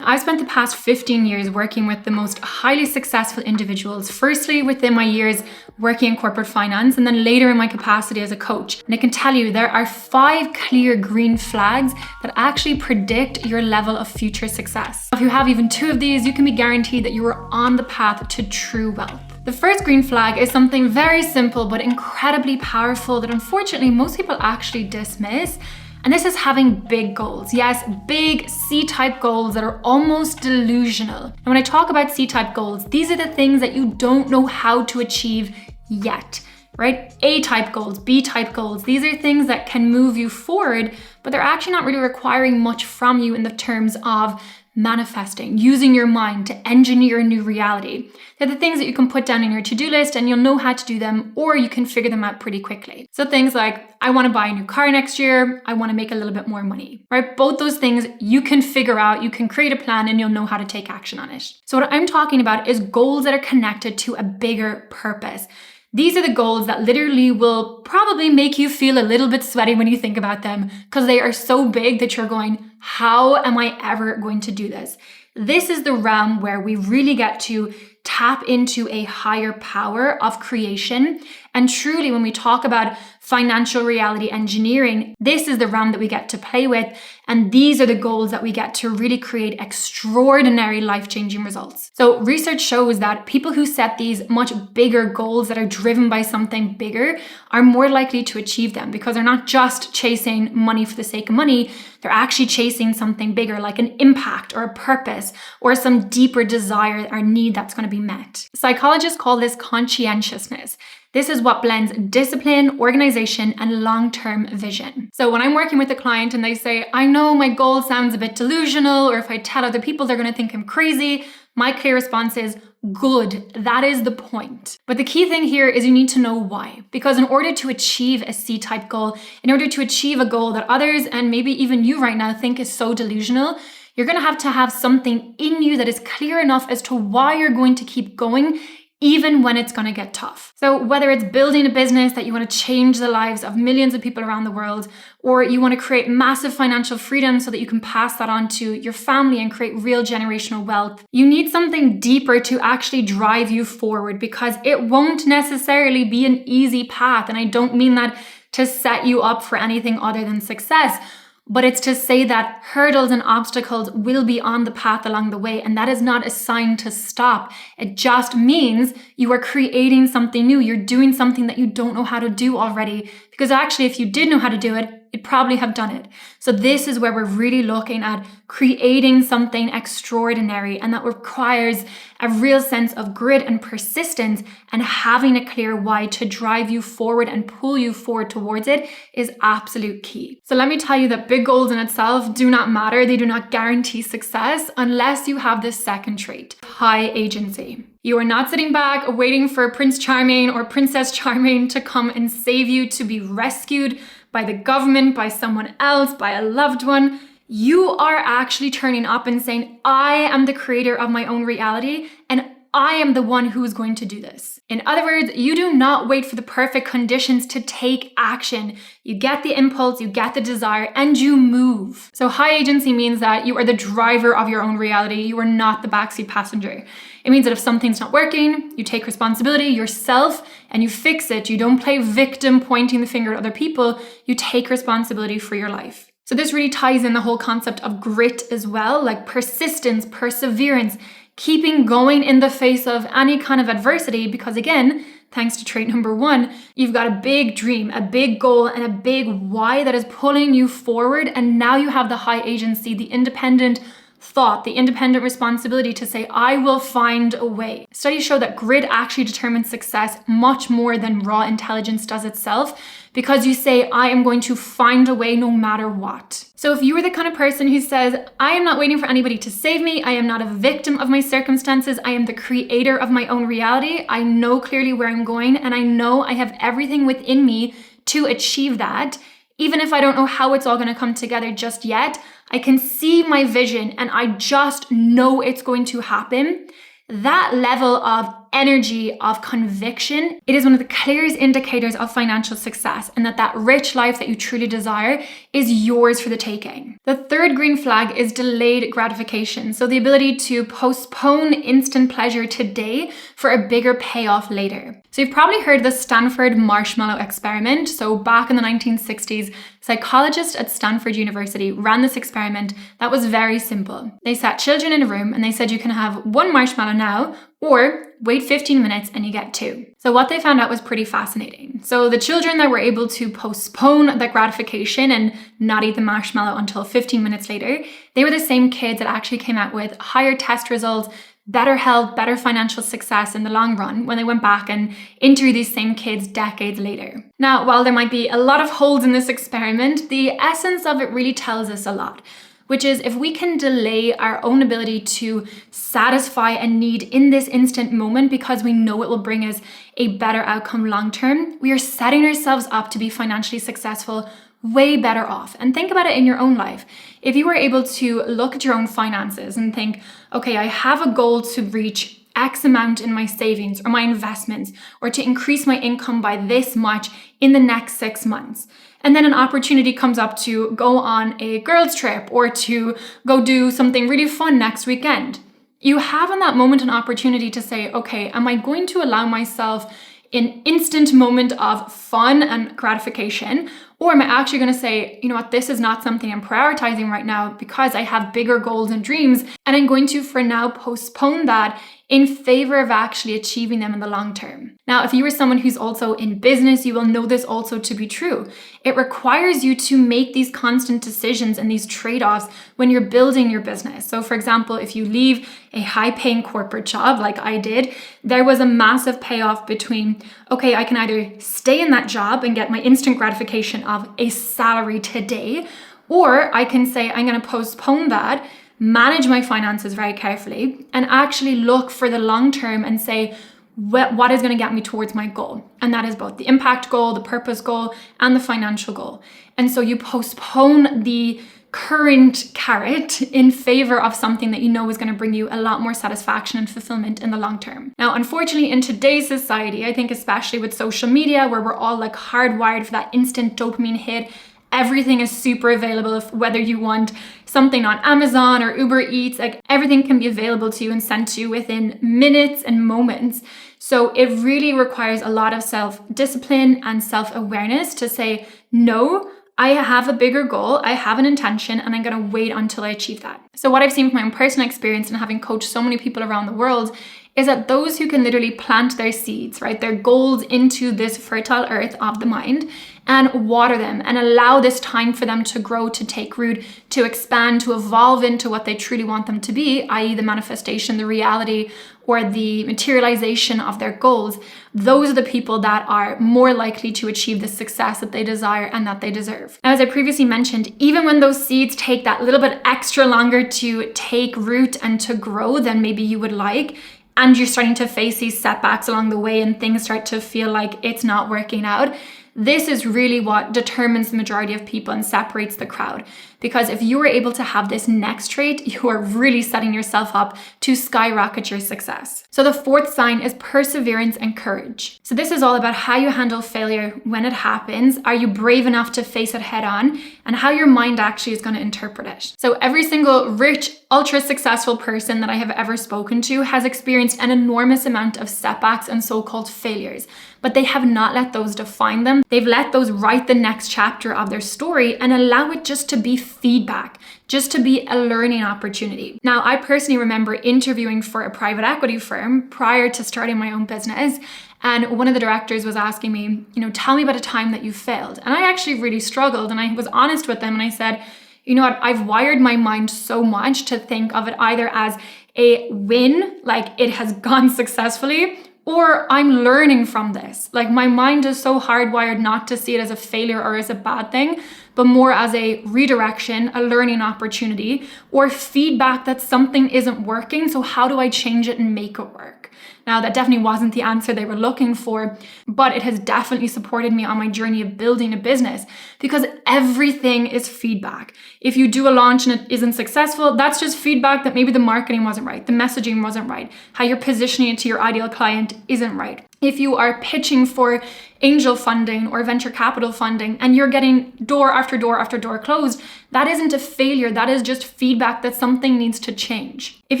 I've spent the past 15 years working with the most highly successful individuals, firstly within my years working in corporate finance and then later in my capacity as a coach. And I can tell you there are 5 clear green flags that actually predict your level of future success. If you have even 2 of these, you can be guaranteed that you are on the path to true wealth. The first green flag is something very simple but incredibly powerful that unfortunately most people actually dismiss. And this is having big goals. Yes, big C-type goals that are almost delusional. And when I talk about C-type goals, these are the things that you don't know how to achieve yet, right? A-type goals, B-type goals, these are things that can move you forward, but they're actually not really requiring much from you in the terms of manifesting, using your mind to engineer a new reality. They're the things that you can put down in your to-do list and you'll know how to do them, or you can figure them out pretty quickly. So things like, I want to buy a new car next year, I want to make a little bit more money, right? Both those things you can figure out, you can create a plan and you'll know how to take action on it. So what I'm talking about is goals that are connected to a bigger purpose. These are the goals that literally will probably make you feel a little bit sweaty when you think about them because they are so big that you're going, how am I ever going to do this? This is the realm where we really get to tap into a higher power of creation. And truly, when we talk about financial reality engineering, this is the realm that we get to play with. And these are the goals that we get to really create extraordinary life-changing results. So research shows that people who set these much bigger goals that are driven by something bigger are more likely to achieve them because they're not just chasing money for the sake of money. They're actually chasing something bigger like an impact or a purpose or some deeper desire or need that's going to be met. Psychologists call this conscientiousness. This is what blends discipline, organization, and long-term vision. So when I'm working with a client and they say, I know my goal sounds a bit delusional, or if I tell other people, they're going to think I'm crazy, my clear response is, good, that is the point. But the key thing here is you need to know why. Because in order to achieve a C-type goal, in order to achieve a goal that others, and maybe even you right now, think is so delusional, you're going to have something in you that is clear enough as to why you're going to keep going even when it's going to get tough. So whether it's building a business that you want to change the lives of millions of people around the world, or you want to create massive financial freedom so that you can pass that on to your family and create real generational wealth, you need something deeper to actually drive you forward because it won't necessarily be an easy path. And I don't mean that to set you up for anything other than success, but it's to say that hurdles and obstacles will be on the path along the way. And that is not a sign to stop. It just means you are creating something new. You're doing something that you don't know how to do already. Because actually, if you did know how to do it, you'd probably have done it. So this is where we're really looking at creating something extraordinary. And that requires a real sense of grit and persistence, and having a clear why to drive you forward and pull you forward towards it is absolute key. So let me tell you that big goals in itself do not matter. They do not guarantee success unless you have this second trait, high agency. You are not sitting back waiting for Prince Charming or Princess Charming to come and save you, to be rescued by the government, by someone else, by a loved one. You are actually turning up and saying, I am the creator of my own reality and I am the one who is going to do this. In other words, you do not wait for the perfect conditions to take action. You get the impulse, you get the desire, and you move. So high agency means that you are the driver of your own reality. You are not the backseat passenger. It means that if something's not working, you take responsibility yourself and you fix it. You don't play victim pointing the finger at other people. You take responsibility for your life. So this really ties in the whole concept of grit as well, like persistence, perseverance, keeping going in the face of any kind of adversity, because again, thanks to trait number 1, you've got a big dream, a big goal, and a big why that is pulling you forward. And now you have the high agency, the independent thought, the independent responsibility to say, I will find a way. Studies show that grit actually determines success much more than raw intelligence does itself, because you say, I am going to find a way no matter what. So if you are the kind of person who says, I am not waiting for anybody to save me, I am not a victim of my circumstances, I am the creator of my own reality, I know clearly where I'm going, and I know I have everything within me to achieve that. Even if I don't know how it's all going to come together just yet, I can see my vision and I just know it's going to happen. That level of energy of conviction, it is one of the clearest indicators of financial success, and that rich life that you truly desire is yours for the taking. The third green flag is delayed gratification. So the ability to postpone instant pleasure today for a bigger payoff later. So you've probably heard the Stanford marshmallow experiment. So back in the 1960s, psychologists at Stanford University ran this experiment that was very simple. They sat children in a room and they said you can have one marshmallow now or wait 15 minutes and you get 2. So what they found out was pretty fascinating. So the children that were able to postpone that gratification and not eat the marshmallow until 15 minutes later, they were the same kids that actually came out with higher test results, better health, better financial success in the long run when they went back and interviewed these same kids decades later. Now, while there might be a lot of holes in this experiment, the essence of it really tells us a lot, which is if we can delay our own ability to satisfy a need in this instant moment because we know it will bring us a better outcome long term, we are setting ourselves up to be financially successful way better off. And think about it in your own life. If you were able to look at your own finances and think, okay, I have a goal to reach X amount in my savings or my investments, or to increase my income by this much in the next 6 months. And then an opportunity comes up to go on a girls' trip or to go do something really fun next weekend. You have in that moment an opportunity to say, okay, am I going to allow myself an instant moment of fun and gratification? Or am I actually going to say, you know what, this is not something I'm prioritizing right now because I have bigger goals and dreams, and I'm going to, for now, postpone that in favor of actually achieving them in the long term. Now, if you are someone who's also in business, you will know this also to be true. It requires you to make these constant decisions and these trade-offs when you're building your business. So for example, if you leave a high-paying corporate job like I did, there was a massive payoff between, okay, I can either stay in that job and get my instant gratification of a salary today, or I can say I'm going to postpone that, manage my finances very carefully, and actually look for the long term and say, what is going to get me towards my goal? And that is both the impact goal, the purpose goal, and the financial goal. And so you postpone the current carrot in favor of something that you know is going to bring you a lot more satisfaction and fulfillment in the long term. Now, unfortunately, in today's society, I think especially with social media, where we're all like hardwired for that instant dopamine hit, everything is super available. Whether you want something on Amazon or Uber Eats, like everything can be available to you and sent to you within minutes and moments. So it really requires a lot of self-discipline and self-awareness to say, no, I have a bigger goal, I have an intention, and I'm going to wait until I achieve that. So what I've seen from my own personal experience and having coached so many people around the world is that those who can literally plant their seeds, right, their goals into this fertile earth of the mind and water them and allow this time for them to grow, to take root, to expand, to evolve into what they truly want them to be, i.e. the manifestation, the reality, or the materialization of their goals, those are the people that are more likely to achieve the success that they desire and that they deserve. Now, as I previously mentioned, even when those seeds take that little bit extra longer to take root and to grow than maybe you would like, and you're starting to face these setbacks along the way and things start to feel like it's not working out, this is really what determines the majority of people and separates the crowd. Because if you are able to have this next trait, you are really setting yourself up to skyrocket your success. So the fourth sign is perseverance and courage. So this is all about how you handle failure when it happens. Are you brave enough to face it head on? And how your mind actually is going to interpret it. So every single rich, ultra successful person that I have ever spoken to has experienced an enormous amount of setbacks and so-called failures. But they have not let those define them. They've let those write the next chapter of their story and allow it just to be feedback, just to be a learning opportunity. Now, I personally remember interviewing for a private equity firm prior to starting my own business. And one of the directors was asking me, tell me about a time that you failed. And I actually really struggled. And I was honest with them. And I said, you know what, I've wired my mind so much to think of it either as a win, like it has gone successfully, or I'm learning from this. Like my mind is so hardwired not to see it as a failure or as a bad thing, but more as a redirection, a learning opportunity, or feedback that something isn't working. So how do I change it and make it work? Now, that definitely wasn't the answer they were looking for, but it has definitely supported me on my journey of building a business, because everything is feedback. If you do a launch and it isn't successful, that's just feedback that maybe the marketing wasn't right, the messaging wasn't right, how you're positioning it to your ideal client isn't right. If you are pitching for angel funding or venture capital funding and you're getting door after door after door closed, that isn't a failure. That is just feedback that something needs to change. If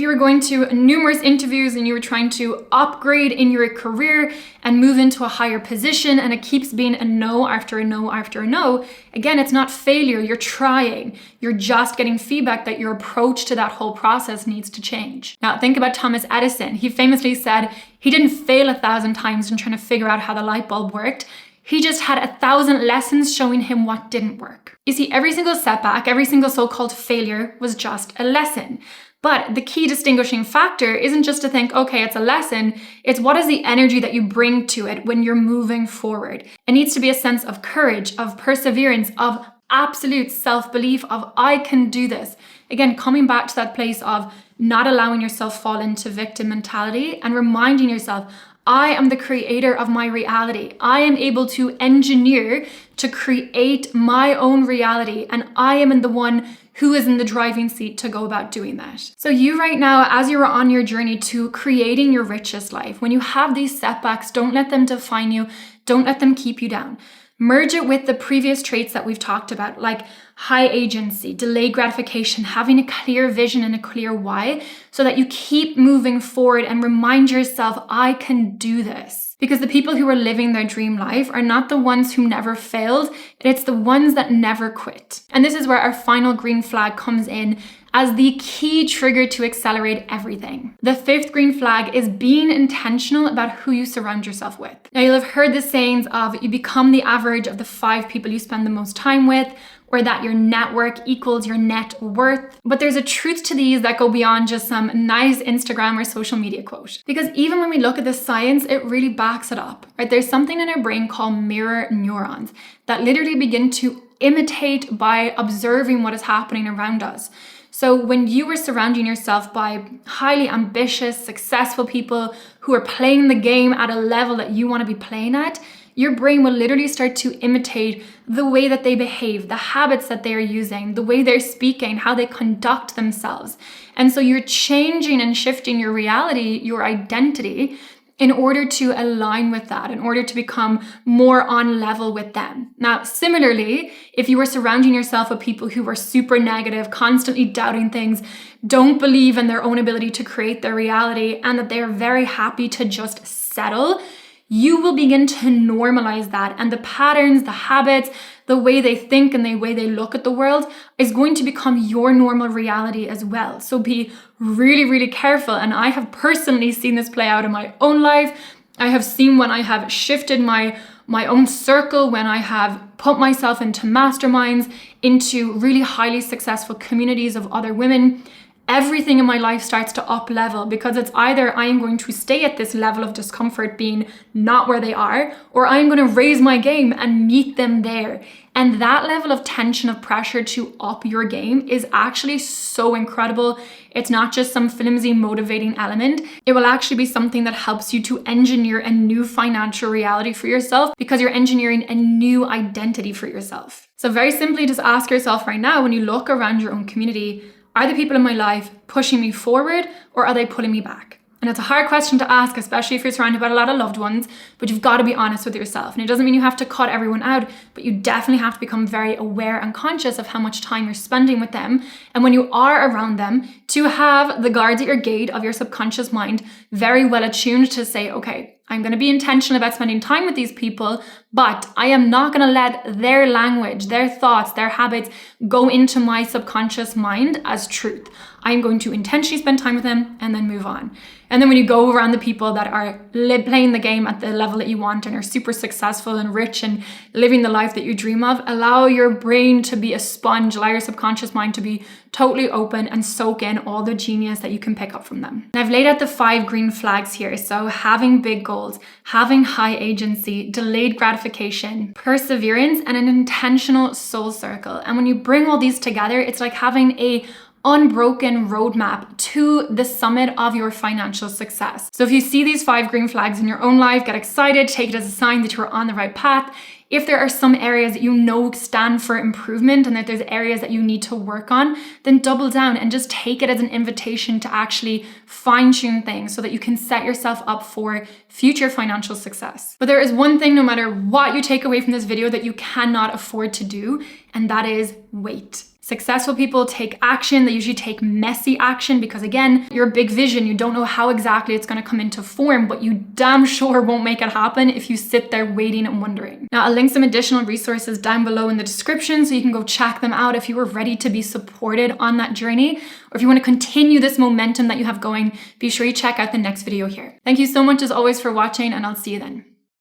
you were going to numerous interviews and you were trying to upgrade in your career and move into a higher position and it keeps being a no after a no after a no, again, it's not failure. You're trying. You're just getting feedback that your approach to that whole process needs to change. Now, think about Thomas Edison. He famously said he didn't fail 1,000 times in trying to figure out how the light bulb worked. He just had 1,000 lessons showing him what didn't work. You see, every single setback, every single so-called failure was just a lesson. But the key distinguishing factor isn't just to think, okay, it's a lesson. It's what is the energy that you bring to it when you're moving forward. It needs to be a sense of courage, of perseverance, of absolute self-belief, of I can do this. Again, coming back to that place of not allowing yourself fall into victim mentality and reminding yourself, I am the creator of my reality. I am able to engineer to create my own reality, and I am the one who is in the driving seat to go about doing that. So you right now, as you're on your journey to creating your richest life, when you have these setbacks, don't let them define you. Don't let them keep you down. Merge it with the previous traits that we've talked about, like high agency, delayed gratification, having a clear vision and a clear why, so that you keep moving forward and remind yourself, I can do this. Because the people who are living their dream life are not the ones who never failed, it's the ones that never quit. And this is where our final green flag comes in as the key trigger to accelerate everything. The fifth green flag is being intentional about who you surround yourself with. Now, you'll have heard the sayings of you become the average of the 5 people you spend the most time with, or that your network equals your net worth. But there's a truth to these that go beyond just some nice Instagram or social media quote. Because even when we look at the science, it really backs it up, right? There's something in our brain called mirror neurons that literally begin to imitate by observing what is happening around us. So when you are surrounding yourself by highly ambitious, successful people who are playing the game at a level that you want to be playing at, your brain will literally start to imitate the way that they behave, the habits that they are using, the way they're speaking, how they conduct themselves. And so you're changing and shifting your reality, your identity, in order to align with that, in order to become more on level with them. Now, similarly, if you are surrounding yourself with people who are super negative, constantly doubting things, don't believe in their own ability to create their reality, and that they are very happy to just settle, you will begin to normalize that. And the patterns, the habits, the way they think and the way they look at the world is going to become your normal reality as well. So be really, really careful. And I have personally seen this play out in my own life. I have seen when I have shifted my own circle, when I have put myself into masterminds, into really highly successful communities of other women, everything in my life starts to up level, because it's either I am going to stay at this level of discomfort being not where they are, or I am going to raise my game and meet them there. And that level of tension, of pressure to up your game is actually so incredible. It's not just some flimsy motivating element. It will actually be something that helps you to engineer a new financial reality for yourself, because you're engineering a new identity for yourself. So very simply, just ask yourself right now, when you look around your own community, are the people in my life pushing me forward, or are they pulling me back? And it's a hard question to ask, especially if you're surrounded by a lot of loved ones, but you've got to be honest with yourself. And it doesn't mean you have to cut everyone out, but you definitely have to become very aware and conscious of how much time you're spending with them. And when you are around them, to have the guards at your gate of your subconscious mind very well attuned to say, okay, I'm going to be intentional about spending time with these people, but I am not going to let their language, their thoughts, their habits go into my subconscious mind as truth. I'm going to intentionally spend time with them and then move on. And then when you go around the people that are playing the game at the level that you want and are super successful and rich and living the life that you dream of, allow your brain to be a sponge, allow your subconscious mind to be totally open and soak in all the genius that you can pick up from them. And I've laid out the 5 green flags here. So having big goals, having high agency, delayed gratification, perseverance, and an intentional soul circle. And when you bring all these together, it's like having a unbroken roadmap to the summit of your financial success. So if you see these 5 green flags in your own life, get excited, take it as a sign that you're on the right path. If there are some areas that you know stand for improvement and that there's areas that you need to work on, then double down and just take it as an invitation to actually fine-tune things so that you can set yourself up for future financial success. But there is one thing, no matter what you take away from this video, that you cannot afford to do, and that is wait. Successful people take action. They usually take messy action because, again, your big vision, you don't know how exactly it's going to come into form, but you damn sure won't make it happen if you sit there waiting and wondering. Now, I'll link some additional resources down below in the description so you can go check them out if you were ready to be supported on that journey, or if you want to continue this momentum that you have going, be sure you check out the next video here. Thank you so much as always for watching, and I'll see you then.